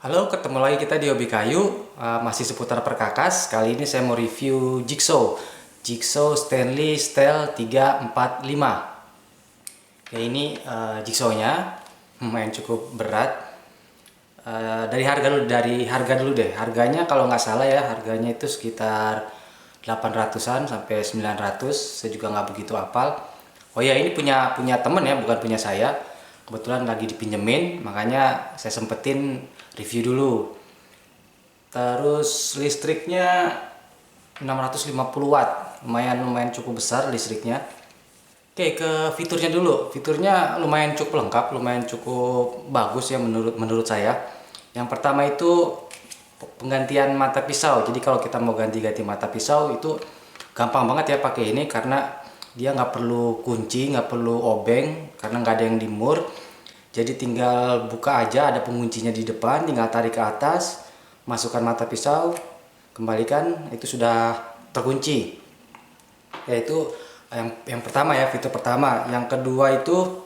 Halo, ketemu lagi kita di Hobi Kayu, masih seputar perkakas. Kali ini saya mau review Jigsaw Stanley Style 345. Ya ini jigsawnya lumayan cukup berat. Dari harga dulu deh. Harganya kalau nggak salah ya, harganya itu sekitar 800-an sampai 900. Saya juga nggak begitu hafal. Oh ya, ini punya punya temen ya, bukan punya saya. Kebetulan lagi dipinjemin, makanya saya sempetin review dulu. Terus listriknya 650 watt, lumayan cukup besar listriknya. Oke, ke fiturnya dulu. Fiturnya lumayan cukup lengkap, lumayan cukup bagus ya menurut saya. Yang pertama itu penggantian mata pisau. Jadi kalau kita mau ganti-ganti mata pisau itu gampang banget ya pakai ini, karena dia nggak perlu kunci, nggak perlu obeng, karena nggak ada yang dimur. Jadi tinggal buka aja, ada penguncinya di depan, tinggal tarik ke atas, masukkan mata pisau, kembalikan, itu sudah terkunci. Yaitu yang pertama ya, fitur pertama. Yang kedua itu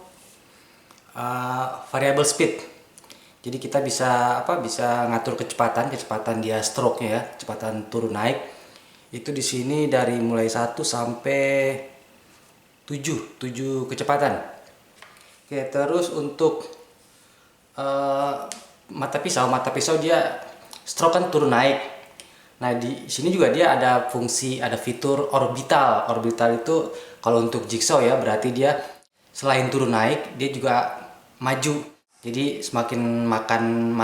variable speed. Jadi kita bisa ngatur kecepatan dia stroke-nya ya, kecepatan turun naik. Itu di sini dari mulai 1 sampai 7 kecepatan. Oke, terus untuk mata pisau dia stroke kan turun naik. Nah, di sini juga dia ada fitur orbital. Orbital itu kalau untuk jigsaw ya, berarti dia selain turun naik, dia juga maju. Jadi semakin makan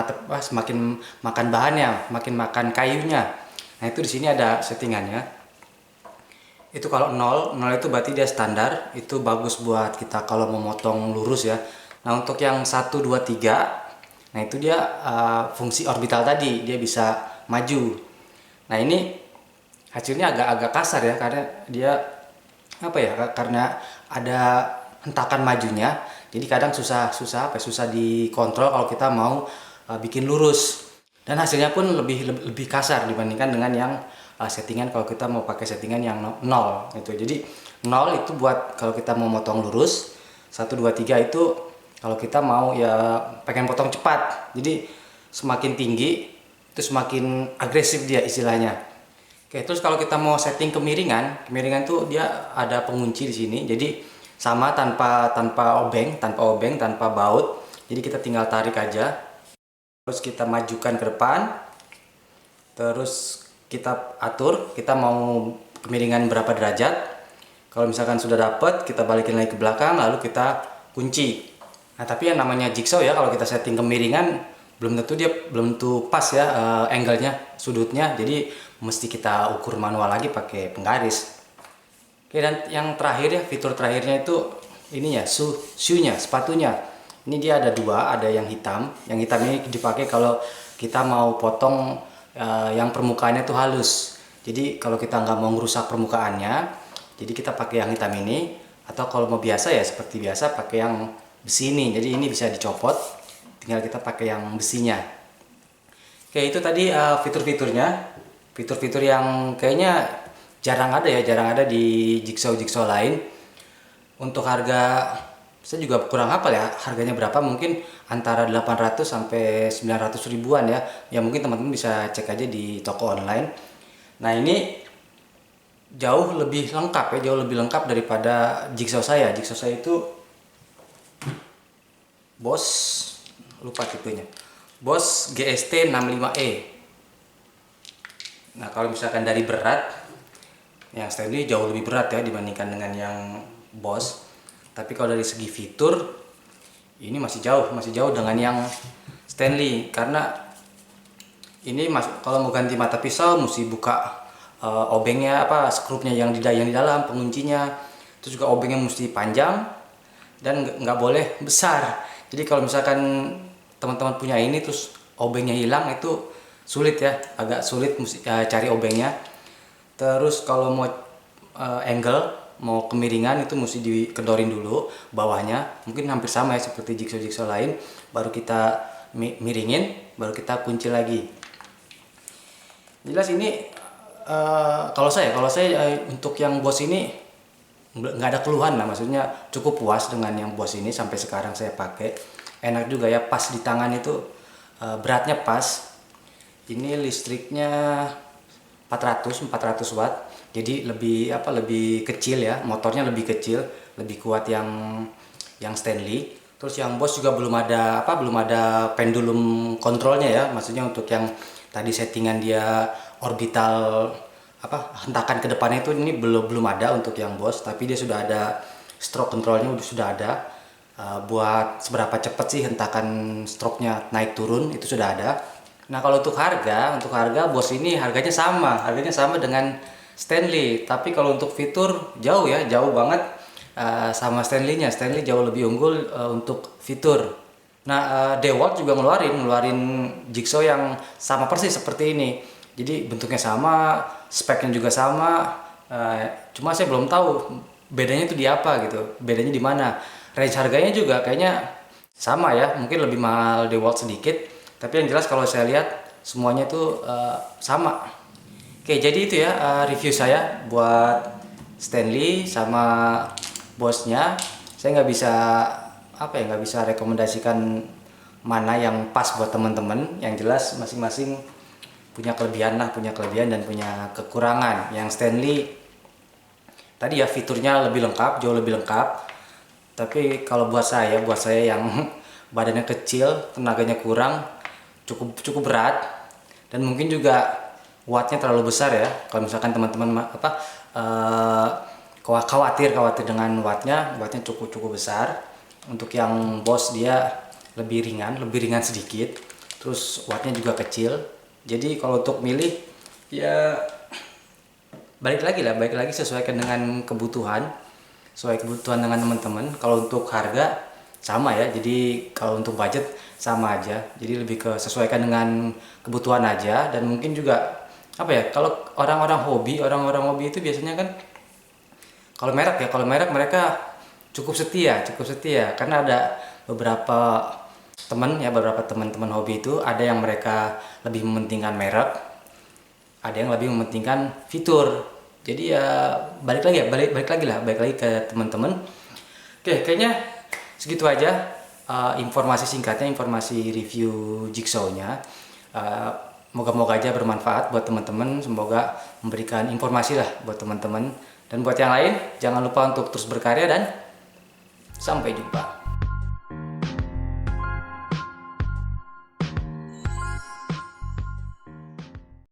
bahannya, makin makan kayunya. Nah, itu di sini ada settingannya. Itu kalau 0 itu berarti dia standar, itu bagus buat kita kalau mau motong lurus ya. Nah, untuk yang 1 2 3, nah itu dia fungsi orbital tadi, dia bisa maju. Nah, ini hasilnya agak kasar ya, karena dia karena ada hentakan majunya. Jadi kadang susah dikontrol kalau kita mau bikin lurus. Dan hasilnya pun lebih kasar dibandingkan dengan yang settingan kalau kita mau pakai settingan yang 0 itu. Jadi 0 itu buat kalau kita mau motong lurus, 1 2 3 itu kalau kita mau ya pengen potong cepat. Jadi semakin tinggi itu semakin agresif dia istilahnya. Oke, terus kalau kita mau setting kemiringan tuh dia ada pengunci di sini. Jadi sama tanpa obeng, tanpa baut. Jadi kita tinggal tarik aja. Terus kita majukan ke depan. Terus kita atur, kita mau kemiringan berapa derajat. Kalau misalkan sudah dapat, kita balikin lagi ke belakang, lalu kita kunci. Nah, tapi yang namanya jigsaw ya, kalau kita setting kemiringan belum tentu pas ya angle-nya, sudutnya. Jadi mesti kita ukur manual lagi pakai penggaris. Oke, dan yang terakhir ya, fitur terakhirnya itu ininya, shoe-nya, sepatunya. Ini dia ada dua, ada yang hitam. Yang hitam ini dipakai kalau kita mau potong yang permukaannya tuh halus. Jadi kalau kita nggak mau merusak permukaannya, jadi kita pakai yang hitam ini. Atau kalau mau biasa ya seperti biasa pakai yang besi ini. Jadi ini bisa dicopot, tinggal kita pakai yang besinya. Oke, itu tadi fitur-fiturnya. Fitur-fitur yang kayaknya jarang ada di jigsaw lain. Untuk harga saya juga kurang hafal ya harganya berapa, mungkin antara 800 sampai 900 ribuan ya. Ya mungkin teman-teman bisa cek aja di toko online. Nah, ini jauh lebih lengkap daripada jigsaw saya. Jigsaw saya itu Boss, lupa tipenya. Boss GST 65E. Nah, kalau misalkan dari berat, yang Stanley jauh lebih berat ya dibandingkan dengan yang Boss. Tapi kalau dari segi fitur, ini masih jauh dengan yang Stanley, karena ini kalau mau ganti mata pisau mesti buka obengnya, skrupnya yang di dalam, penguncinya. Terus juga obengnya mesti panjang dan nggak boleh besar. Jadi kalau misalkan teman-teman punya ini terus obengnya hilang, itu sulit ya, agak sulit cari obengnya. Terus kalau mau angle, mau kemiringan, itu mesti dikedorin dulu bawahnya. Mungkin hampir sama ya seperti jigsaw lain. Baru kita miringin, baru kita kunci lagi. Jelas ini kalau saya untuk yang Boss ini nggak ada keluhan lah, maksudnya cukup puas dengan yang Boss ini. Sampai sekarang saya pakai enak juga ya, pas di tangan itu beratnya pas. Ini listriknya 400 watt. Jadi lebih kecil ya, motornya lebih kecil, lebih kuat yang Stanley. Terus yang Boss juga belum ada pendulum kontrolnya ya. Maksudnya untuk yang tadi settingan dia orbital hentakan ke depannya itu ini belum ada untuk yang Boss, tapi dia sudah ada stroke controlnya sudah ada. Buat seberapa cepat sih hentakan stroke-nya naik turun itu sudah ada. Nah, kalau untuk harga Boss ini harganya sama dengan Stanley, tapi kalau untuk fitur jauh banget sama Stanley-nya. Stanley jauh lebih unggul untuk fitur. Nah, DeWalt juga ngeluarin jigsaw yang sama persis seperti ini. Jadi bentuknya sama, speknya juga sama. Cuma saya belum tahu bedanya itu di apa gitu. Bedanya di mana? Range harganya juga kayaknya sama ya, mungkin lebih mahal DeWalt sedikit. Tapi yang jelas kalau saya lihat semuanya itu sama. Oke, jadi itu ya review saya buat Stanley sama Bossnya. Saya nggak bisa rekomendasikan mana yang pas buat teman-teman. Yang jelas masing-masing punya kelebihan dan punya kekurangan. Yang Stanley tadi ya fiturnya jauh lebih lengkap. Tapi kalau buat saya yang badannya kecil, tenaganya kurang, cukup berat, dan mungkin juga wattnya terlalu besar ya. Kalau misalkan teman-teman khawatir dengan wattnya cukup besar. Untuk yang Boss dia lebih ringan sedikit, terus wattnya juga kecil. Jadi kalau untuk milih ya balik lagi sesuaikan dengan kebutuhan dengan teman-teman. Kalau untuk harga sama ya, jadi kalau untuk budget sama aja, jadi lebih ke sesuaikan dengan kebutuhan aja. Dan mungkin juga kalau orang-orang hobi itu biasanya kan kalau merek mereka cukup setia karena ada beberapa teman-teman hobi itu ada yang mereka lebih mementingkan merek, ada yang lebih mementingkan fitur. Jadi ya balik lagi ke teman-teman. Oke, kayaknya segitu aja informasi singkatnya, informasi review jigsawnya. Moga-moga aja bermanfaat buat teman-teman, semoga memberikan informasi lah buat teman-teman. Dan buat yang lain, jangan lupa untuk terus berkarya dan sampai jumpa.